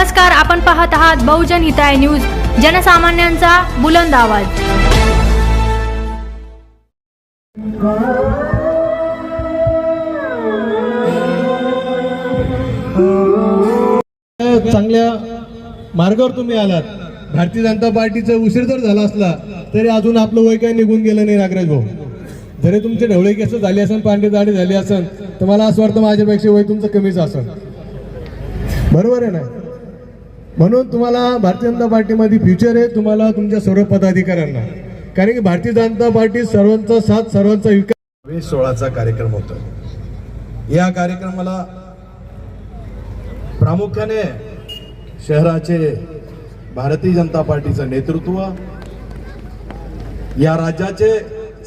नमस्कार, आपण पाहत आहात बहुजन हिताय न्यूज, जनसामान्यांचा बुलंद आवाज। चांगल्या मार्गावर तुम्ही आलात। भारतीय जनता पार्टीचा उशीर जर झाला असला तरी अजून आपलं वय काही निघून गेलं नाही। नागराज भाऊ, जरी तुमचे ढवळे केस झाले असेल, पांढरे दाढी झाली असेल, तर मला असं वाटतं माझ्यापेक्षा वय तुमचं कमीच असेल, बरोबर आहे ना? म्हणून तुम्हाला भारतीय जनता पार्टीमध्ये फ्युचर आहे, तुम्हाला तुमच्या सर्व पदाधिकाऱ्यांना, कारण की भारतीय जनता पार्टी सर्वांचा साथ, सर्वांचा विकास। 2016चा कार्यक्रम होता। या कार्यक्रमाला प्रामुख्याने शहराचे भारतीय जनता पार्टीचं नेतृत्व, या राज्याचे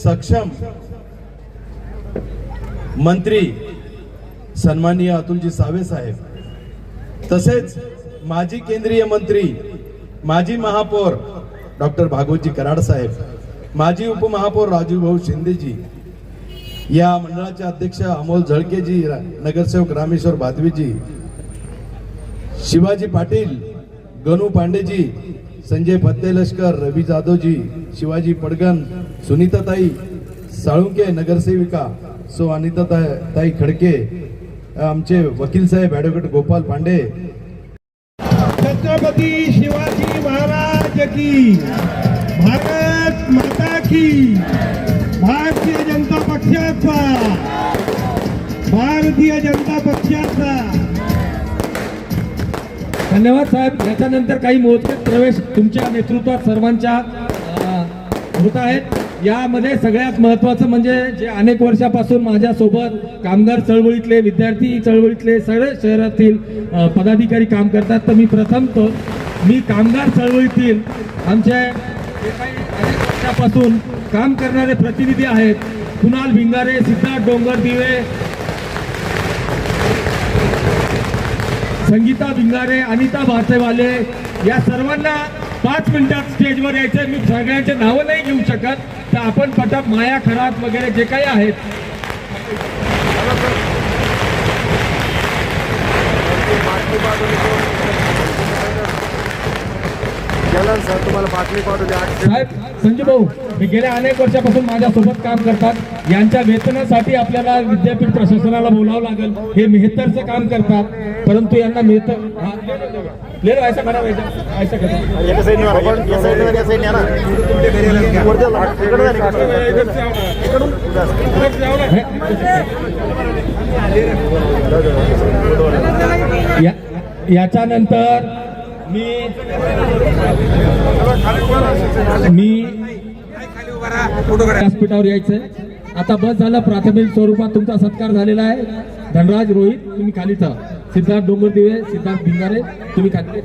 सक्षम मंत्री सन्माननीय अतुलजी सावे साहेब, तसेच माजी केंद्रीय मंत्री, माजी महापौर डॉक्टर भागवतजी कराड साहेब, माजी उपमहापौर राजू भाऊ शिंदेजी, या मंडळाचे अध्यक्ष अमोल झळकेजी, नगरसेवक रामेश्वर भादवीजी, शिवाजी पाटील, गणू पांडेजी, संजय फत्ते लष्कर, रवी जाधवजी, शिवाजी पडगन, सुनीताताई साळुंके, नगरसेविका सो अनिताताई खडके, आमचे वकील साहेब ॲडव्होकेट गोपाल पांडे। छत्रपती शिवाजी महाराज की, भारत माता की, भारतीय जनता पक्षाचा, भारतीय जनता पक्षाचा। धन्यवाद साहेब। याच्यानंतर काही मोजके प्रवेश तुमच्या नेतृत्वात सर्वांच्या होत आहेत। यामध्ये सगळ्यात महत्त्वाचं म्हणजे जे अनेक वर्षापासून माझ्यासोबत कामगार चळवळीतले, विद्यार्थी चळवळीतले सगळे शहरातील पदाधिकारी काम करतात। तर मी कामगार चळवळीतील आमचे जे काही अनेक वर्षापासून काम करणारे प्रतिनिधी आहेत, कुणाल भिंगारे, सिद्धार्थ डोंगरदिवे, संगीता भिंगारे, अनिता भासेवाले, या सर्वांना 5 मिनिटात स्टेजवर यायचं। मी सगळ्यांचे नावं नाही घेऊ शकत, तर आपण पटाप माया खरात वगैरे जे काही आहेत साहेब, संजू भाऊ, मी गेल्या अनेक वर्षापासून माझ्यासोबत काम करतात। यांच्या वेतनासाठी आपल्याला विद्यापीठ प्रशासनाला बोलावं लागेल। हे मेहतरचं काम करतात, परंतु यांना मेहतर ले लो, ऐसा करा, ऐसा करा। याच्यानंतर मी व्यासपीठावर यायचंय। आता बस झालं, प्राथमिक स्वरूपात तुमचा सत्कार झालेला आहे। धनराज रोहित, तुम्ही खाली था। सिद्धार्थ डोंगरदिवे, सिद्धार्थ भिंगारे, तुम्ही खाली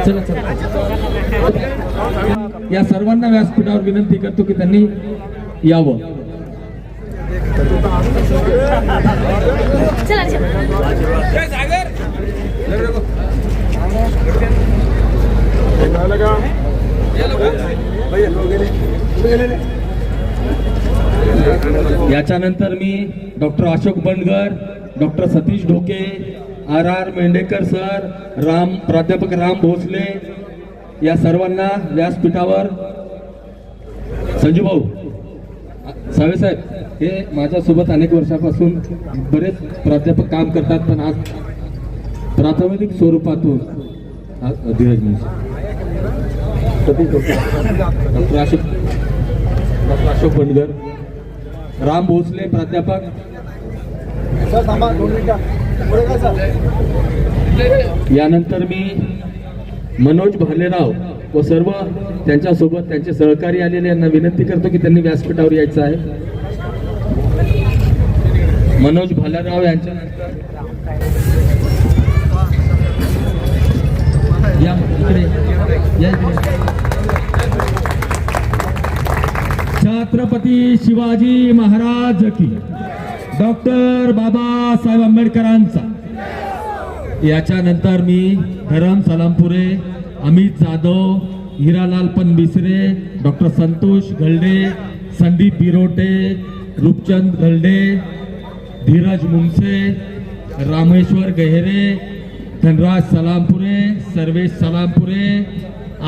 चला चला। या सर्वांना व्यासपीठावर विनंती करतो की त्यांनी यावं। याच्यानंतर मी doctor Ashok Bandgar, doctor Satish Dhoke, RR Mendhekar sir, प्राध्यापक राम भोसले, या सर्वांना व्यासपीठावर। संजू भाऊ सावे साहेब, हे माझ्यासोबत अनेक वर्षापासून बरेच प्राध्यापक काम करतात, पण आज प्राथमिक स्वरूपातून धीरज डॉक्टर अशोक बंडगर, राम भोसले प्राध्यापक, यानंतर मी मनोज भालेराव व सर्व त्यांच्यासोबत त्यांचे सहकारी आलेले यांना विनंती करतो की त्यांनी व्यासपीठावर यायचं आहे। मनोज भालेराव यांच्यानंतर या छत्रपती शिवाजी महाराज की, डॉक्टर बाबासाहेब आंबेडकरांचा। याच्यानंतर मी धरम सलामपुरे, अमित जाधव, हिरालाल पनबिसरे, डॉक्टर संतोष गल्डे, संदीप बिरोटे, रूपचंद गल्डे, धीरज मुंगसे, रामेश्वर गहेरे, धनराज सलामपुरे, सर्वेश सलामपुरे,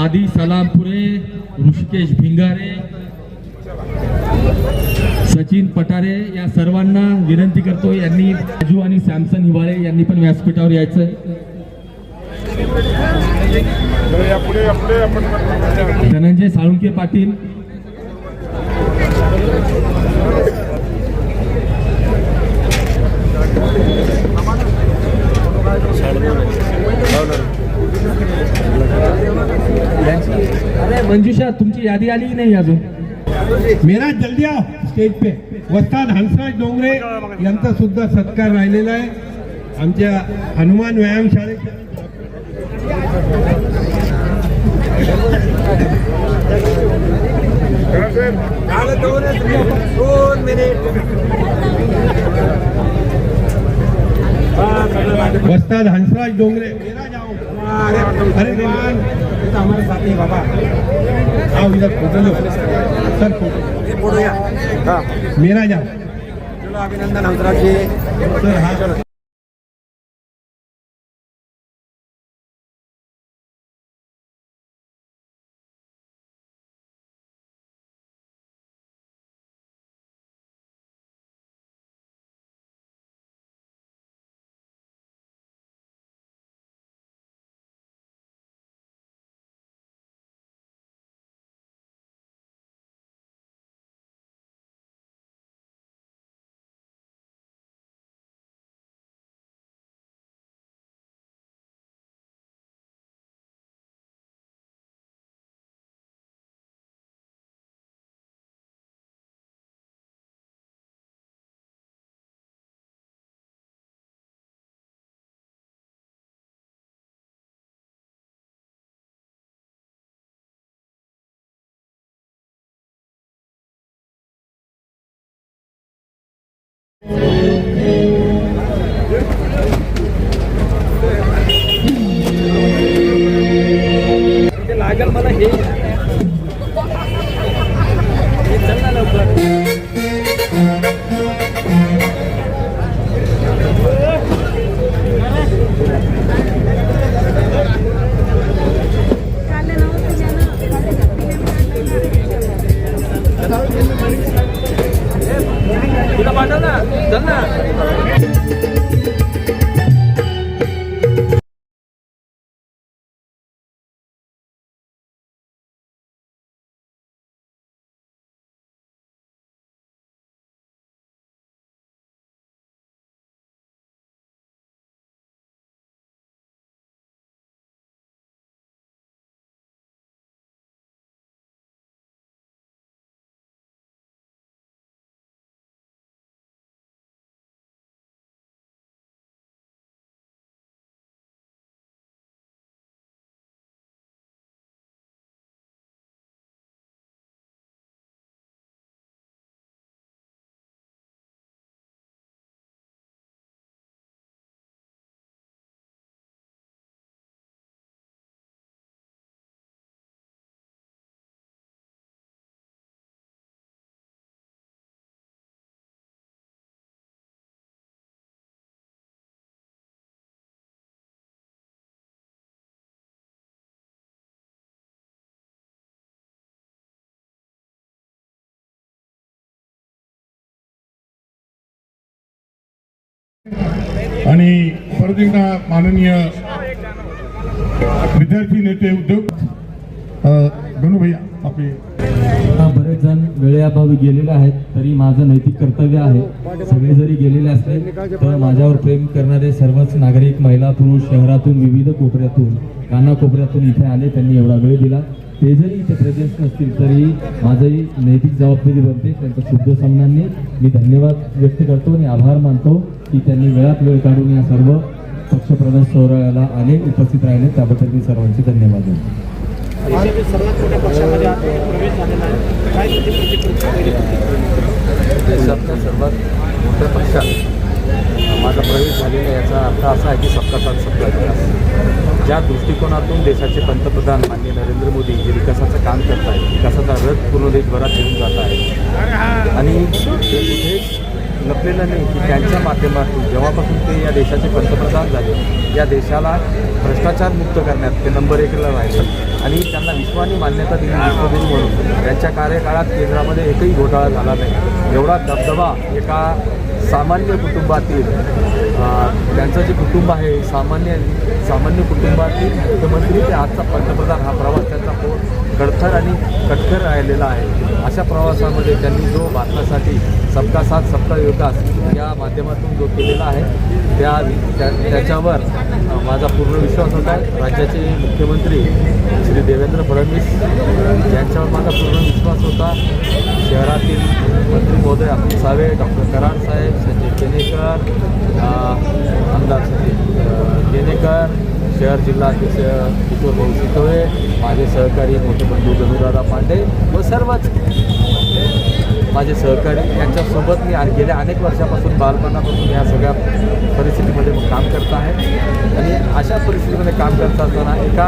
आदी सलामपुरे, ऋषिकेश भिंगारे, सचिन पटारे या सर्वांना विनंती करतो यांनी राजू आणि सॅमसन हिवाळे यांनी पण व्यासपीठावर यायचं. धनंजय साळुंके पाटील, अरे मंजुषा तुमची यादी आली की नाही अजून? मेरा जल्दी आओ स्टेज पे. वस्ताद हंसराज डोंगरे यांचा सुद्धा सत्कार राहिलेला आहे आमच्या हनुमान व्यायाम शाळेच्या. वस्ताद हंसराज डोंगरे, मेरा जाओ. अरे मान तो हमारे साथ ही बाबा. आओ इधर फोटो लो सर, फोटो मेरा जाओ. चलो अभिनंदन हंसराज जी सर. हाँ लागल मला हे चल ना लवकर. तुला पाठव ना, चल ना. आणि परत एकदा माननीय विद्यार्थी नेते उद्योग गणू भैया आपले. बरेच जण वेळेअभावी गेलेले आहेत, तरी माझं नैतिक कर्तव्य आहे सगळे जरी गेलेले असले तर माझ्यावर प्रेम करणारे सर्वच नागरिक, महिला, पुरुष शहरातून विविध कोपऱ्यातून कानाकोपऱ्यातून इथे आले, त्यांनी एवढा वेळ दिला. ते जरी इथे प्रेझेंट नसतील तरी माझी नैतिक जबाबदारी बनते. त्यांच्या शुद्ध सन्मानाने मी धन्यवाद व्यक्त करतो आणि आभार मानतो की त्यांनी वेळात वेळ काढून या सर्व पक्षप्रवेश सोहळ्याला आले, उपस्थित राहिले, त्याबद्दल मी सर्वांचे धन्यवाद देतो. देशातल्या सर्वात मोठ्या पक्षात माझा प्रवेश झालेला याचा अर्थ असा आहे की सबका साथ सबका विकास. ज्या दृष्टिकोनातून देशाचे पंतप्रधान माननीय नरेंद्र मोदी जे विकासाचं काम करत आहेत, विकासाचा रथ पूर्ण देशभरात घेऊन जात आहे आणि ते कुठेच लपलेलं नाही की त्यांच्या माध्यमातून जेव्हापासून ते या देशाचे पंतप्रधान झाले, या देशाला भ्रष्टाचार मुक्त करण्यात ते नंबर 1ला राहिले आणि त्यांना विश्वाने मान्यता दिली विश्वगुरू म्हणून. त्यांच्या कार्यकाळात केंद्रामध्ये एकही घोटाळा झाला नाही. एवढा दबदबा एका सामान्य कुटुंबातील त्यांचं जे कुटुंब आहे सामान्य कुटुंबातील मुख्यमंत्री ते आजचा पंतप्रधान, हा प्रवास त्यांचा खडतर आणि कटकर राहिलेला आहे. अशा प्रवासामध्ये त्यांनी जो भारतासाठी सबका साथ सबका विकास या माध्यमातून जो केलेला आहे त्याच्यावर माझा पूर्ण विश्वास होता. राज्याचे मुख्यमंत्री श्री देवेंद्र फडणवीस यांच्यावर माझा पूर्ण विश्वास होता. शहरातील मंत्री महोदय अतुल सावे, डॉक्टर कराड साहेब, संजय केनेकर, आमदार संजय केनेकर, शहर जिल्हाध्यक्ष किशोर भाऊ शितोळे, माझे सहकारी मोठे बंधू गणूदादा पांडे व सर्वच माझे सहकारी यांच्यासोबत मी गेल्या अनेक वर्षापासून बालपणापासून या सगळ्या परिस्थितीमध्ये काम करत आहे. आणि अशा परिस्थितीमध्ये काम करत असताना एका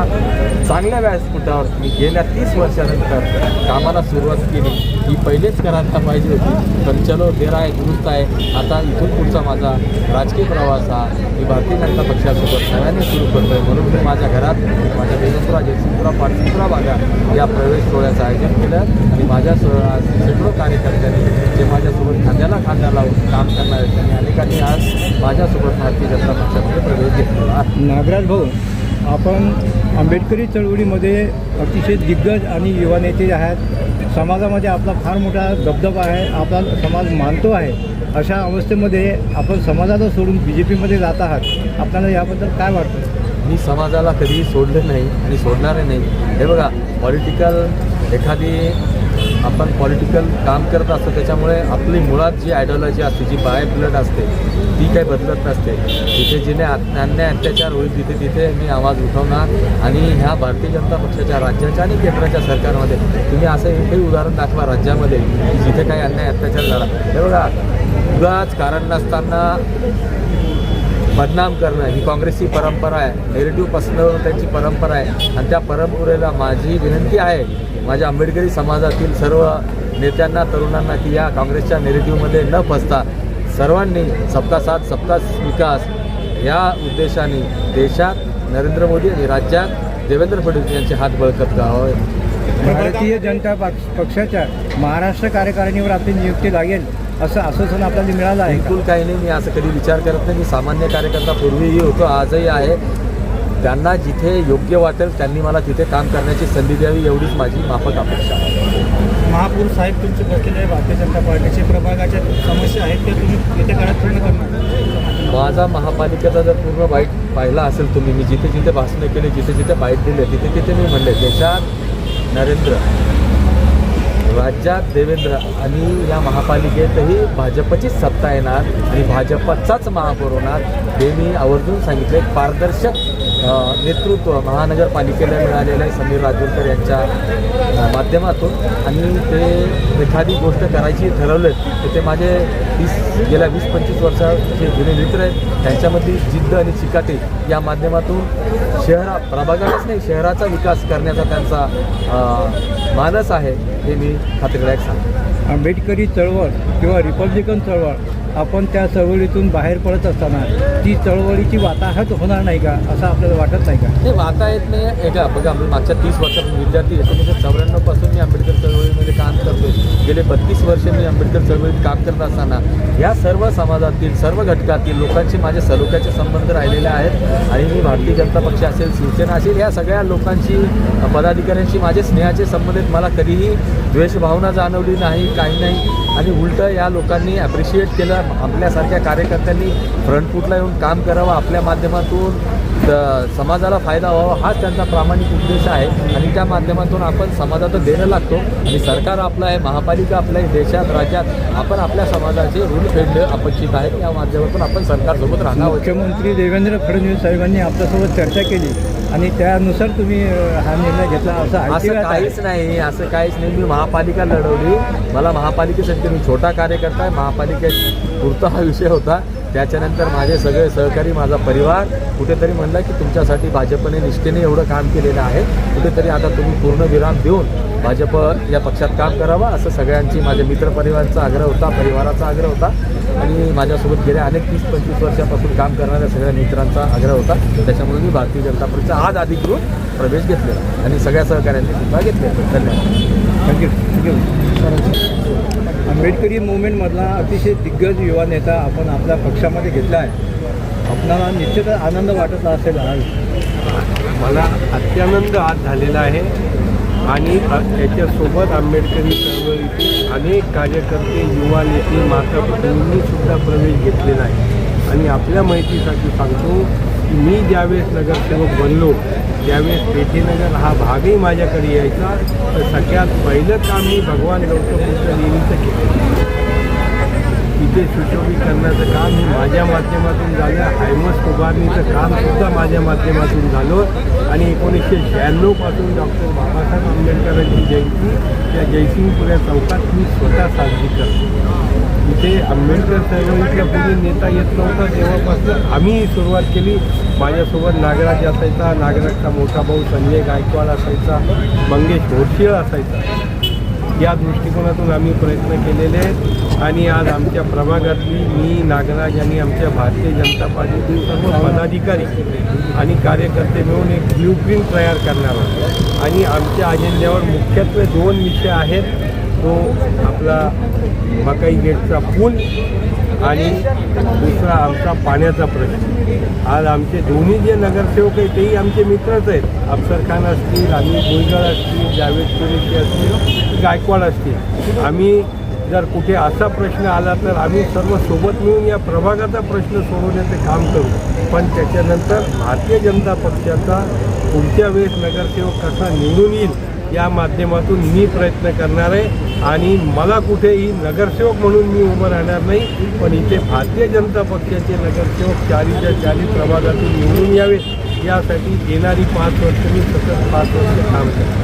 चांगल्या व्यासपीठावर मी गेल्या 30 वर्षानंतर कामाला सुरुवात केली. ही पहिलेच करायला पाहिजे होती, पण चलो देर आहे दुरुस्त आहे. आता इथून पुढचा माझा राजकीय प्रवास हा मी भारतीय जनता पक्षासोबत सगळ्यांनी सुरू करतो आहे. म्हणून मी माझ्या घरात माझ्या बेजनपुरा, जयसिंगपुरा, पाटसिंगपुरा भागात या प्रवेश सोहळ्याचं आयोजन केलं आणि माझ्या शेकडो कार्यकर्त्यांनी जे माझ्यासोबत खांद्याला खांदा लावून काम करणार आहेत त्यांनी अनेकांनी आज माझ्यासोबत भारतीय जनता पक्षामध्ये प्रवेश घेतलेला आहे. नागराज भाऊ, आपण आंबेडकरी चळवळीमध्ये अतिशय दिग्गज आणि युवा नेते आहेत. समाजामध्ये आपला फार मोठा दबदबा आहे, आपला समाज मानतो आहे. अशा अवस्थेमध्ये आपण समाजाला सोडून BJPमध्ये जात आहात. आपल्याला याबद्दल काय वाटतं? मी समाजाला कधीही सोडले नाही आणि सोडणारे नाही. हे बघा, आपण पॉलिटिकल काम करत असतो, त्याच्यामुळे आपली मुळात जी आयडिओलॉजी असते, जी बाय ब्लड असते, ती काही बदलत नसते. जिथे जिने अन्याय अत्याचार होईल तिथे मी आवाज उठवणार. आणि ह्या भारतीय जनता पक्षाच्या राज्याच्या आणि केंद्राच्या सरकारमध्ये तुम्ही असं एकही उदाहरण दाखवा राज्यामध्ये की जिथे काही अन्याय अत्याचार झाला. हे बघा, उगाच कारण नसताना बदनाम करणं ही काँग्रेसची परंपरा आहे, नेरेटिव्ह पसरवणं त्यांची परंपरा आहे. आणि त्या परंपरेला माझी विनंती आहे माझ्या आंबेडकरी समाजातील सर्व नेत्यांना, तरुणांना की या काँग्रेसच्या नेरेटिव्हमध्ये न फसता सर्वांनी सबका साथ सबका विकास या उद्देशाने देशात नरेंद्र मोदी आणि राज्यात देवेंद्र फडणवीस यांचे हात बळकट करावे. भारतीय जनता पक्षाच्या महाराष्ट्र कार्यकारिणीवर आपली नियुक्ती लागेल असं आश्वासन आपल्याला मिळालं आहे? बिलकुल काही नाही. मी असं कधी विचार करत नाही. मी सामान्य कार्यकर्ता पूर्वीही होतो, आजही आहे. त्यांना जिथे योग्य वाटेल त्यांनी मला तिथे काम करण्याची संधी द्यावी एवढीच माझी माफक अपेक्षा आहे. महापौर साहेब तुमचे बसलेले भारतीय जनता पार्टीचे प्रभागाच्या समस्या आहेत त्या तुम्ही येत्या काळात पूर्ण करणार? माझा महापालिकेचा जर पूर्ण बाईट पाहिला असेल तुम्ही, मी जिथे जिथे भाषणं केली, जिथे जिथे बाईट दिले, तिथे तिथे मी म्हणले देशात नरेंद्र, राज्यात देवेंद्र आणि या महापालिकेतही भाजपचीच सत्ता येणार आणि भाजपचाच महापौर होणार हे मी आवर्जून सांगितले. पारदर्शक नेतृत्व महानगरपालिकेला मिळालेलं आहे समीर राजवरकर यांच्या माध्यमातून. आणि ते एखादी गोष्ट करायची ठरवलं तर ते माझे गेल्या 20-25 वर्षाचे जुने मित्र आहेत. त्यांच्यामधली जिद्द आणि चिकाटी या माध्यमातून प्रभागालाच नाही शहराचा विकास करण्याचा त्यांचा मानस आहे हे मी खात्रीलायक सांगतो. आंबेडकरी चळवळ किंवा रिपब्लिकन चळवळ, आपण त्या चळवळीतून बाहेर पडत असताना ती चळवळीची वाताहत होणार नाही का असं आपल्याला वाटत नाही का? हे वाताहत नाही. एका बघा, मागच्या 30 वर्षापासून विद्यार्थी 1994 पासून मी आंबेडकर चळवळीमध्ये काम करतोय. गेले 32 वर्ष मी आंबेडकर चळवळीत काम करत असताना या सर्व समाजातील सर्व घटकातील लोकांशी माझे सलोख्याचे संबंध राहिलेले आहेत. आणि मी भारतीय जनता पक्ष असेल, शिवसेना असेल, या सगळ्या लोकांशी, पदाधिकाऱ्यांशी माझे स्नेहाचे संबंध आहेत. मला कधीही द्वेषभावना जाणवली नाही, काही नाही. आणि उलटं या लोकांनी ॲप्रिशिएट केलं. आपल्यासारख्या कार्यकर्त्यांनी फ्रंट फूटला येऊन काम करावं, आपल्या माध्यमातून समाजाला फायदा व्हावा हाच त्यांचा प्रामाणिक उद्देश आहे. आणि त्या माध्यमातून आपण समाजाला देणं लागतो. आणि सरकार आपलं आहे, महापालिका आपलं आहे, देशात राज्यात आपण आपल्या समाजाचे ऋण फेडणे अपेक्षित आहे. या माध्यमातून आपण सरकारसोबत राहणार. मुख्यमंत्री देवेंद्र फडणवीस साहेबांनी आपल्यासोबत चर्चा केली आणि त्यानुसार तुम्ही हा निर्णय घेतला असं काहीच नाही. असं काहीच नाही. मी महापालिका लढवली. मला महापालिकेसाठी, मी छोटा कार्यकर्ता आहे, महापालिकेत पुरता हा विषय होता. त्याच्यानंतर माझे सगळे सहकारी, माझा परिवार कुठेतरी म्हणला की तुमच्यासाठी भाजपने निष्ठेने एवढं काम केलेलं आहे, कुठेतरी आता तुम्ही पूर्ण विराम देऊन भाजप या पक्षात काम करावं असं सगळ्यांची माझ्या मित्रपरिवाराचा आग्रह होता, परिवाराचा आग्रह होता आणि माझ्यासोबत गेल्या अनेक 30-25 वर्षापासून काम करणाऱ्या सगळ्या मित्रांचा आग्रह होता. त्याच्यामुळे मी भारतीय जनता पक्षाचा आज अधिकृत प्रवेश घेतलेला आणि सगळ्या सहकाऱ्यांनी सुद्धा घेतलेला. धन्यवाद. थँक्यू. आंबेडकरी मुवमेंटमधला अतिशय दिग्गज युवा नेता आपण आपल्या पक्षामध्ये घेतला आहे. आपणाला निश्चितच आनंद वाटत असेल आज. मला अत्यानंद आज झालेला आहे आणि त्याच्यासोबत आंबेडकरी चळवळीतील अनेक कार्यकर्ते, युवा नेते, माता भगिनींनी सुद्धा प्रवेश घेतलेला आहे. आणि आपल्या माहितीसाठी सांगतो की मी ज्यावेळेस नगरसेवक बनलो त्यावेळेस पेठेनगर हा भागही माझ्याकडे यायचा, तर सगळ्यात पहिलं काम मी भगवान गौतम बुद्ध लेणीचं केलं. इथे सुशोभीकरणाचं काम हे माझ्या माध्यमातून झालं. हायमस उभारणीचं कामसुद्धा माझ्या माध्यमातून झालं आणि 1996 पासून डॉक्टर बाबासाहेब आंबेडकरांची जयंती त्या जयसिंगपुऱ्या चौकात मी स्वतः साजरी करतो. इथे आंबेडकर चळवळीतला कोणी नेता येत नव्हता तेव्हापासून आम्ही सुरुवात केली. माझ्यासोबत नागराज असायचा, नागराजचा मोठा भाऊ संजय गायकवाड असायचा, मंगेश घोडशिळ असायचा. या दृष्टिकोनातून आम्ही प्रयत्न केलेले आहेत आणि आज आमच्या प्रभागातली मी, नागराज आणि आमच्या भारतीय जनता पार्टीतील सर्व पदाधिकारी आणि कार्यकर्ते मिळून एक ब्ल्यूप्रिंट तयार करणार आहोत. आणि आमच्या अजेंड्यावर मुख्यत्वे 2 विषय आहेत. तो आपला मकाई गेटचा पूल आणि दुसरा आमचा पाण्याचा प्रश्न. आज आमचे दोन्ही जे नगरसेवक आहेत तेही आमचे मित्रच आहेत. अफसर खान असतील, अमित भुईगळ असतील, जावेद कुरेशी असतील, गायकवाड असतील. आम्ही जर कुठे असा प्रश्न आला तर आम्ही सर्व सोबत मिळून या प्रभागाचा प्रश्न सोडवण्याचे काम करू. पण त्याच्यानंतर भारतीय जनता पक्षाचा पुढच्या वेळेस नगरसेवक कसा निवडून येईल या माध्यमातून मी प्रयत्न करणार आहे. आणि मला कुठेही नगरसेवक म्हणून मी उभं राहणार नाही, पण इथे भारतीय जनता पक्षाचे नगरसेवक 4च्या 4 प्रभागातून निवडून यावे यासाठी येणारी 5 वर्ष मी सतत 5 वर्ष काम करतो.